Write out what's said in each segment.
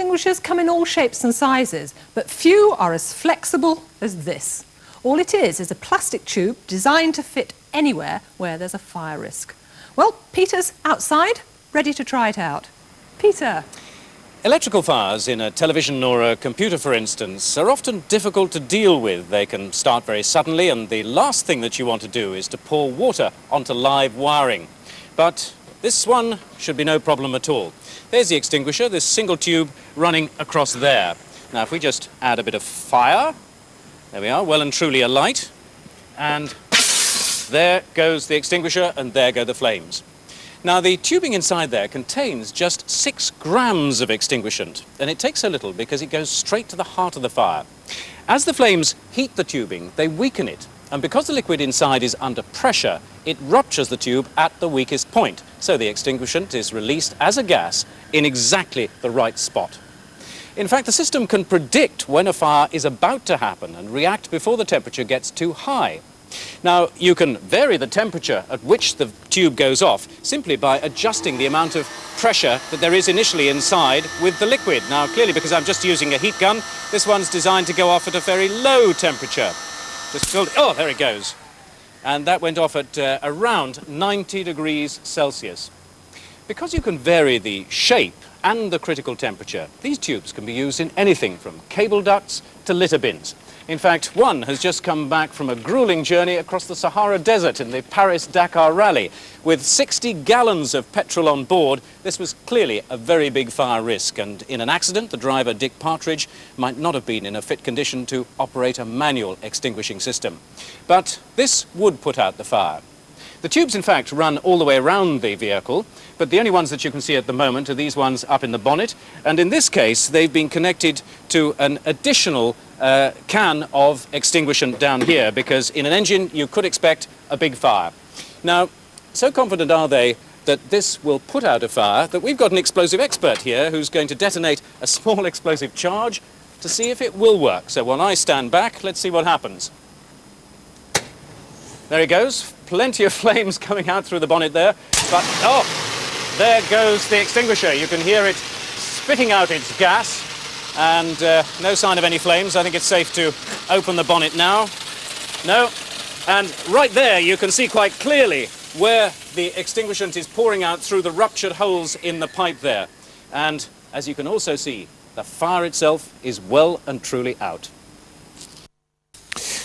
extinguishers come in all shapes and sizes, but few are as flexible as this. All it is a plastic tube designed to fit anywhere where there's a fire risk. Well, Peter's outside, ready to try it out. Peter. Electrical fires in a television or a computer, for instance, are often difficult to deal with. They can start very suddenly, and the last thing that you want to do is to pour water onto live wiring. But this one should be no problem at all. There's the extinguisher, this single tube running across there. Now, if we just add a bit of fire, there we are, well and truly alight, and there goes the extinguisher, and there go the flames. Now, the tubing inside there contains just 6 grams of extinguishant, and it takes so little because it goes straight to the heart of the fire. As the flames heat the tubing, they weaken it, and because the liquid inside is under pressure, it ruptures the tube at the weakest point, so the extinguishant is released as a gas in exactly the right spot. In fact, the system can predict when a fire is about to happen and react before the temperature gets too high. Now, you can vary the temperature at which the tube goes off simply by adjusting the amount of pressure that there is initially inside with the liquid. Now, clearly, because I'm just using a heat gun, this one's designed to go off at a very low temperature. Just filled, oh, there it goes. And that went off at around 90 degrees Celsius. Because you can vary the shape and the critical temperature, these tubes can be used in anything from cable ducts to litter bins. In fact, one has just come back from a grueling journey across the Sahara Desert in the Paris-Dakar Rally. With 60 gallons of petrol on board, this was clearly a very big fire risk, and in an accident, the driver, Dick Partridge, might not have been in a fit condition to operate a manual extinguishing system. But this would put out the fire. The tubes, in fact, run all the way around the vehicle, but the only ones that you can see at the moment are these ones up in the bonnet, and in this case, they've been connected to an additional can of extinguishant down here, because in an engine you could expect a big fire. Now, so confident are they that this will put out a fire that we've got an explosive expert here who's going to detonate a small explosive charge to see if it will work. So when I stand back, let's see what happens. There he goes, plenty of flames coming out through the bonnet there, but oh, there goes the extinguisher. You can hear it spitting out its gas. And no sign of any flames. I think it's safe to open the bonnet now. No. And right there you can see quite clearly where the extinguishant is pouring out through the ruptured holes in the pipe there. And as you can also see, the fire itself is well and truly out.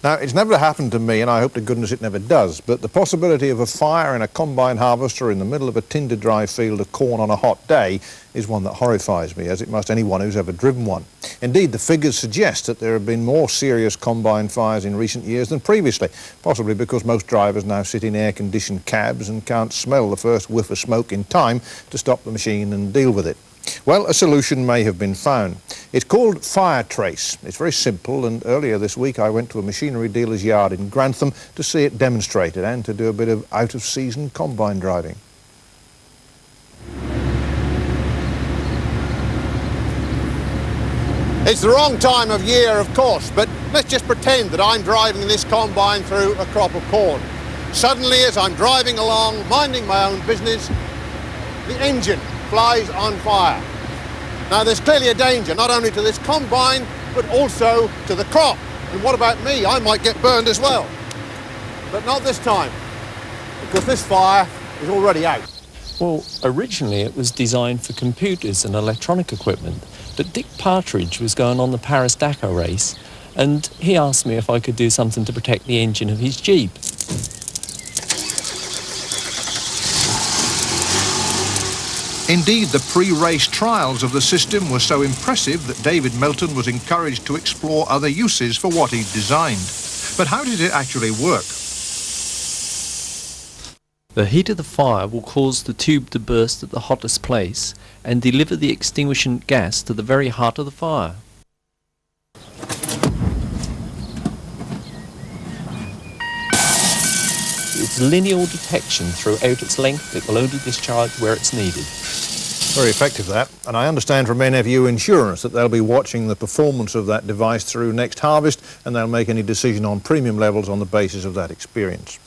Now, it's never happened to me, and I hope to goodness it never does, but the possibility of a fire in a combine harvester in the middle of a tinder-dry field of corn on a hot day is one that horrifies me, as it must anyone who's ever driven one. Indeed, the figures suggest that there have been more serious combine fires in recent years than previously, possibly because most drivers now sit in air-conditioned cabs and can't smell the first whiff of smoke in time to stop the machine and deal with it. Well, a solution may have been found. It's called Firetrace. It's very simple, and earlier this week I went to a machinery dealer's yard in Grantham to see it demonstrated and to do a bit of out-of-season combine driving. It's the wrong time of year, of course, but let's just pretend that I'm driving this combine through a crop of corn. Suddenly, as I'm driving along, minding my own business, the engine flies on fire. Now, there's clearly a danger, not only to this combine, but also to the crop. And what about me? I might get burned as well. But not this time, because this fire is already out. Well, originally it was designed for computers and electronic equipment, but Dick Partridge was going on the Paris-Dakar race, and he asked me if I could do something to protect the engine of his Jeep. Indeed, the pre-race trials of the system were so impressive that David Melton was encouraged to explore other uses for what he'd designed. But how did it actually work? The heat of the fire will cause the tube to burst at the hottest place and deliver the extinguishant gas to the very heart of the fire. Its lineal detection throughout its length, it will only discharge where it's needed. Very effective, that. And I understand from NFU Insurance that they'll be watching the performance of that device through next harvest, and they'll make any decision on premium levels on the basis of that experience.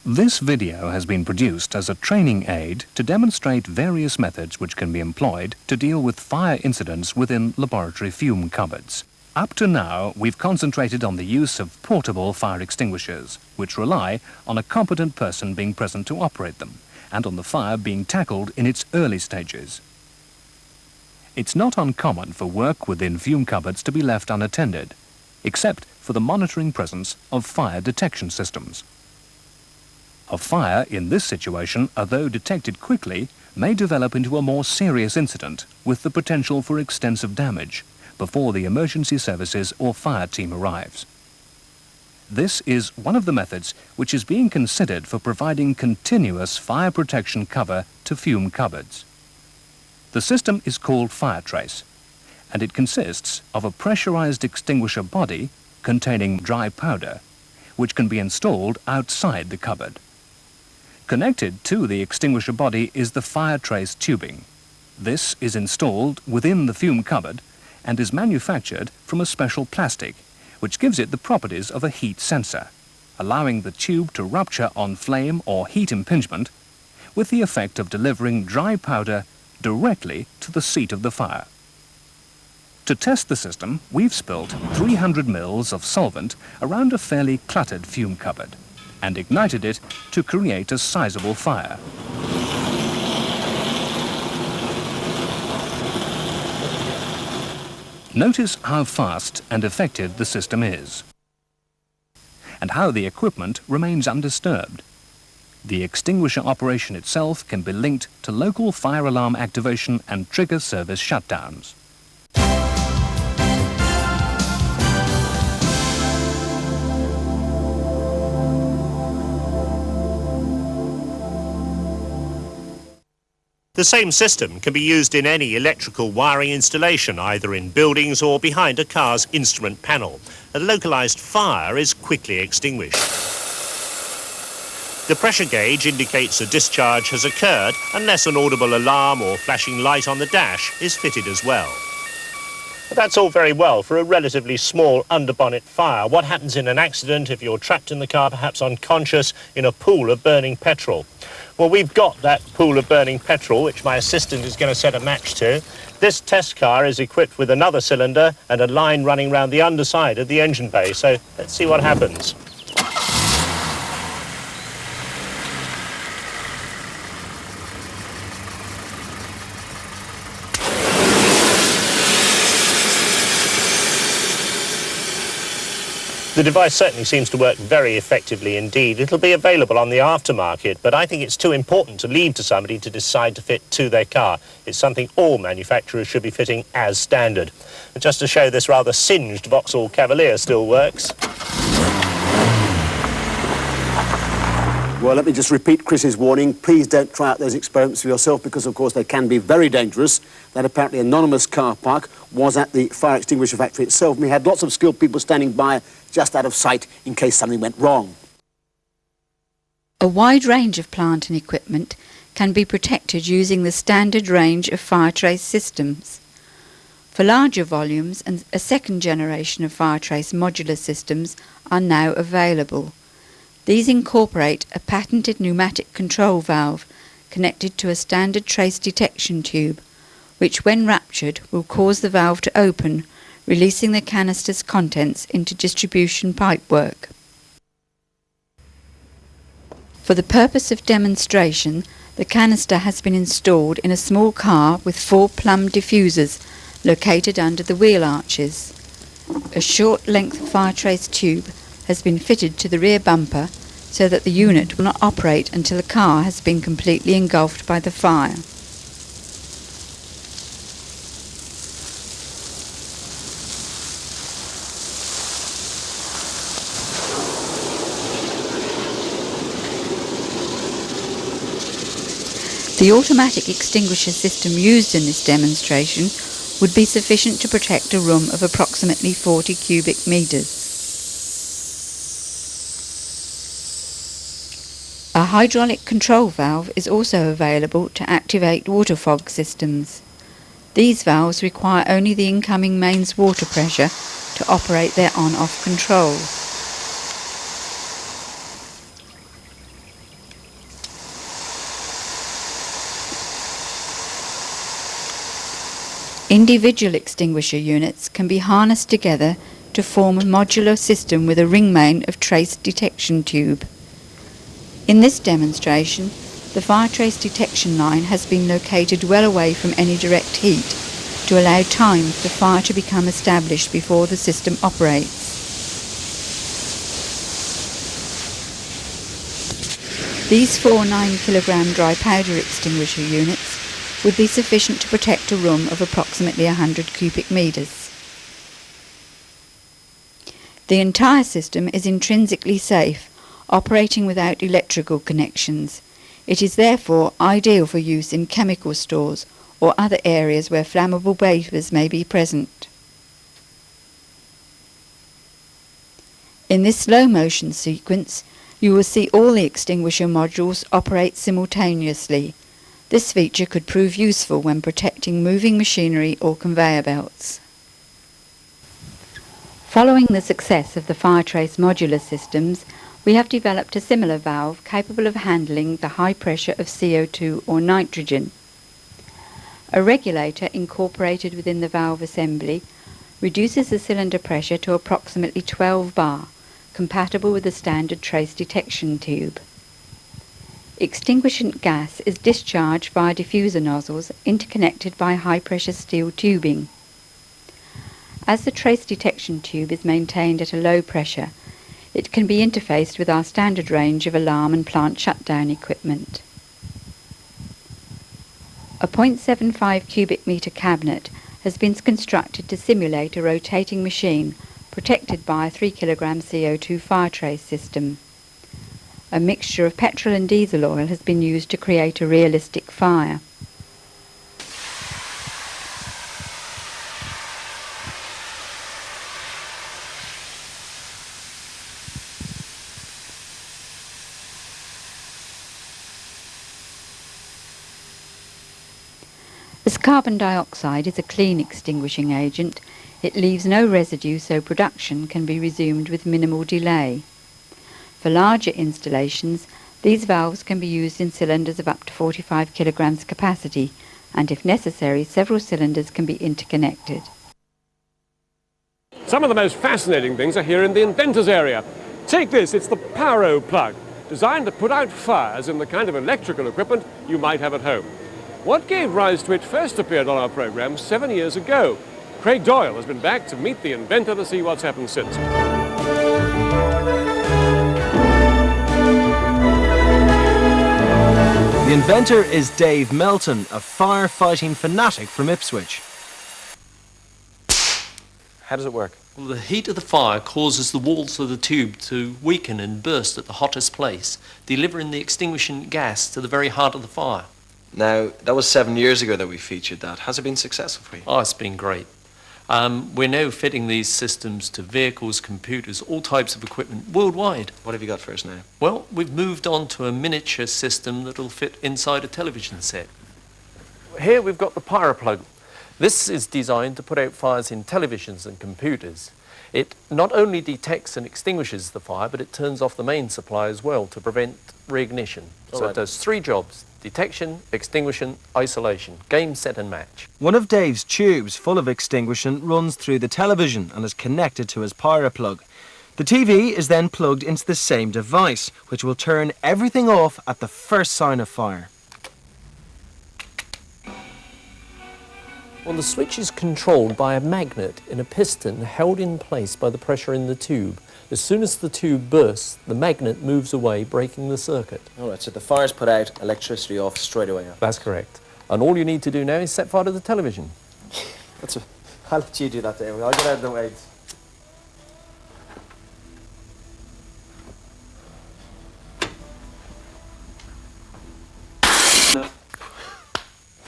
This video has been produced as a training aid to demonstrate various methods which can be employed to deal with fire incidents within laboratory fume cupboards. Up to now, we've concentrated on the use of portable fire extinguishers, which rely on a competent person being present to operate them, and on the fire being tackled in its early stages. It's not uncommon for work within fume cupboards to be left unattended, except for the monitoring presence of fire detection systems. A fire in this situation, although detected quickly, may develop into a more serious incident with the potential for extensive damage before the emergency services or fire team arrives. This is one of the methods which is being considered for providing continuous fire protection cover to fume cupboards. The system is called Firetrace, and it consists of a pressurized extinguisher body containing dry powder, which can be installed outside the cupboard. Connected to the extinguisher body is the Firetrace tubing. This is installed within the fume cupboard and is manufactured from a special plastic, which gives it the properties of a heat sensor, allowing the tube to rupture on flame or heat impingement, with the effect of delivering dry powder directly to the seat of the fire. To test the system, we've spilt 300 ml of solvent around a fairly cluttered fume cupboard and ignited it to create a sizable fire. Notice how fast and effective the system is, and how the equipment remains undisturbed. The extinguisher operation itself can be linked to local fire alarm activation and trigger service shutdowns. The same system can be used in any electrical wiring installation, either in buildings or behind a car's instrument panel. A localised fire is quickly extinguished. The pressure gauge indicates a discharge has occurred unless an audible alarm or flashing light on the dash is fitted as well. But that's all very well for a relatively small underbonnet fire. What happens in an accident if you're trapped in the car, perhaps unconscious, in a pool of burning petrol? Well, we've got that pool of burning petrol, which my assistant is going to set a match to. This test car is equipped with another cylinder and a line running round the underside of the engine bay. So let's see what happens. The device certainly seems to work very effectively indeed. It'll be available on the aftermarket, but I think it's too important to leave to somebody to decide to fit to their car. It's something all manufacturers should be fitting as standard. And just to show, this rather singed Vauxhall Cavalier still works. Well, let me just repeat Chris's warning. Please don't try out those experiments for yourself because, of course, they can be very dangerous. That apparently anonymous car park was at the fire extinguisher factory itself. We had lots of skilled people standing by just out of sight in case something went wrong. A wide range of plant and equipment can be protected using the standard range of Firetrace systems. For larger volumes, and a second generation of Firetrace modular systems are now available. These incorporate a patented pneumatic control valve connected to a standard trace detection tube, which when ruptured will cause the valve to open, releasing the canister's contents into distribution pipework. For the purpose of demonstration, the canister has been installed in a small car with 4 plumb diffusers located under the wheel arches. A short length Firetrace tube has been fitted to the rear bumper so that the unit will not operate until the car has been completely engulfed by the fire. The automatic extinguisher system used in this demonstration would be sufficient to protect a room of approximately 40 cubic metres. A hydraulic control valve is also available to activate water fog systems. These valves require only the incoming mains water pressure to operate their on-off control. Individual extinguisher units can be harnessed together to form a modular system with a ring main of trace detection tube. In this demonstration, the Firetrace detection line has been located well away from any direct heat to allow time for the fire to become established before the system operates. These 4 9-kilogram dry powder extinguisher units would be sufficient to protect a room of approximately 100 cubic metres. The entire system is intrinsically safe, operating without electrical connections. It is therefore ideal for use in chemical stores or other areas where flammable vapours may be present. In this slow motion sequence, you will see all the extinguisher modules operate simultaneously. This feature could prove useful when protecting moving machinery or conveyor belts. Following the success of the Firetrace modular systems, we have developed a similar valve capable of handling the high pressure of CO2 or nitrogen. A regulator incorporated within the valve assembly reduces the cylinder pressure to approximately 12 bar, compatible with the standard trace detection tube. Extinguishant gas is discharged via diffuser nozzles interconnected by high-pressure steel tubing. As the trace detection tube is maintained at a low pressure, it can be interfaced with our standard range of alarm and plant shutdown equipment. A 0.75 cubic metre cabinet has been constructed to simulate a rotating machine protected by a 3 kilogram CO2 Firetrace system. A mixture of petrol and diesel oil has been used to create a realistic fire. As carbon dioxide is a clean extinguishing agent, it leaves no residue, so production can be resumed with minimal delay. For larger installations, these valves can be used in cylinders of up to 45 kilograms capacity, and if necessary, several cylinders can be interconnected. Some of the most fascinating things are here in the inventors area. Take this, it's the Pyro plug, designed to put out fires in the kind of electrical equipment you might have at home. What gave rise to it first appeared on our programme 7 years ago. Craig Doyle has been back to meet the inventor to see what's happened since. The inventor is Dave Melton, a firefighting fanatic from Ipswich. How does it work? Well, the heat of the fire causes the walls of the tube to weaken and burst at the hottest place, delivering the extinguishing gas to the very heart of the fire. Now, that was 7 years ago that we featured that. Has it been successful for you? Oh, it's been great. We're now fitting these systems to vehicles, computers, all types of equipment worldwide. What have you got for us now? Well, we've moved on to a miniature system that'll fit inside a television set. Here we've got the Pyro plug. This is designed to put out fires in televisions and computers. It not only detects and extinguishes the fire, but it turns off the main supply as well to prevent reignition. So it does 3 jobs: detection, extinguishing, isolation. Game, set and match. One of Dave's tubes full of extinguishant runs through the television and is connected to his Pyro plug. The TV is then plugged into the same device, which will turn everything off at the first sign of fire. Well, the switch is controlled by a magnet in a piston held in place by the pressure in the tube. As soon as the tube bursts, the magnet moves away, breaking the circuit. All right, so the fire's put out, electricity off straight away. That's correct. And all you need to do now is set fire to the television. I'll let you do that, Dave. I'll get out of the way.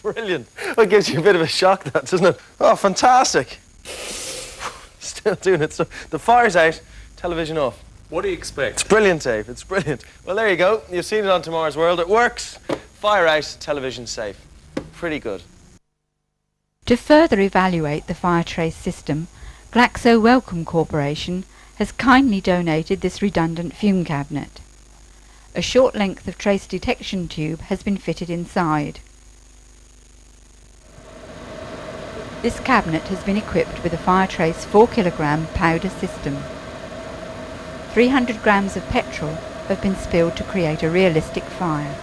Brilliant. That gives you a bit of a shock, that, doesn't it? Oh, fantastic. Still doing it. So the fire's out, television off. What do you expect? It's brilliant, Dave. It's brilliant. Well, there you go. You've seen it on Tomorrow's World. It works. Fire out, television safe. Pretty good. To further evaluate the Firetrace system, Glaxo Wellcome Corporation has kindly donated this redundant fume cabinet. A short length of trace detection tube has been fitted inside. This cabinet has been equipped with a Firetrace 4 kg powder system. 300 grams of petrol have been spilled to create a realistic fire.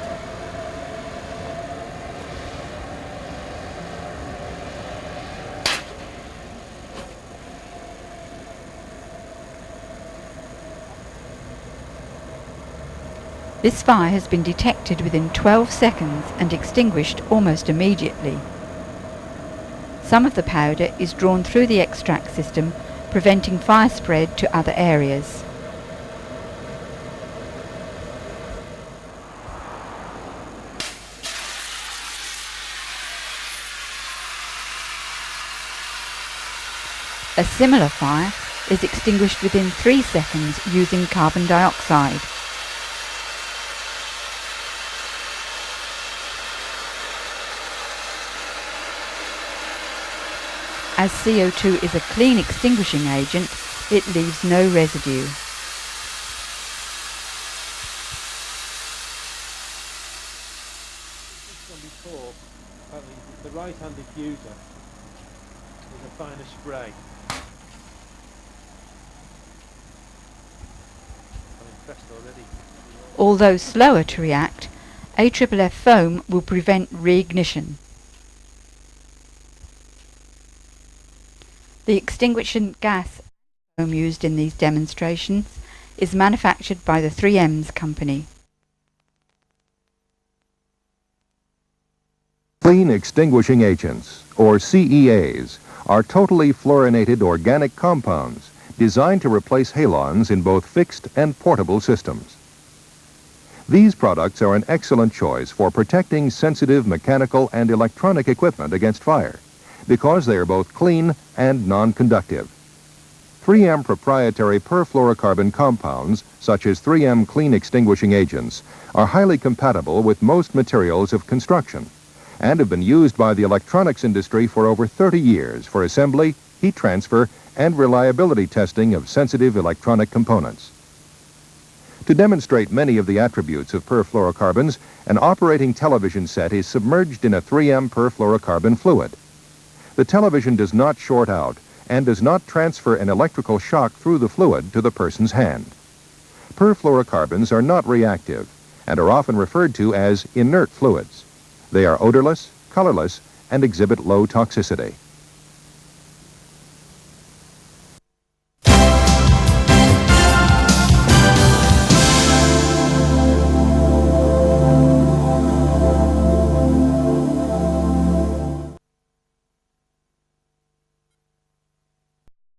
This fire has been detected within 12 seconds and extinguished almost immediately. Some of the powder is drawn through the extract system, preventing fire spread to other areas. A similar fire is extinguished within 3 seconds using carbon dioxide. As CO2 is a clean extinguishing agent, it leaves no residue. Before, the right-hand diffuser is a finer spray. I'm impressed already. Although slower to react, AFFF foam will prevent reignition. The extinguishing gas foam used in these demonstrations is manufactured by the 3M's company. Clean extinguishing agents, or CEAs, are totally fluorinated organic compounds designed to replace halons in both fixed and portable systems. These products are an excellent choice for protecting sensitive mechanical and electronic equipment against fire, because they are both clean and non-conductive. 3M proprietary perfluorocarbon compounds, such as 3M clean extinguishing agents, are highly compatible with most materials of construction and have been used by the electronics industry for over 30 years for assembly, heat transfer, and reliability testing of sensitive electronic components. To demonstrate many of the attributes of perfluorocarbons, an operating television set is submerged in a 3M perfluorocarbon fluid. The television does not short out and does not transfer an electrical shock through the fluid to the person's hand. Perfluorocarbons are not reactive and are often referred to as inert fluids. They are odorless, colorless, and exhibit low toxicity.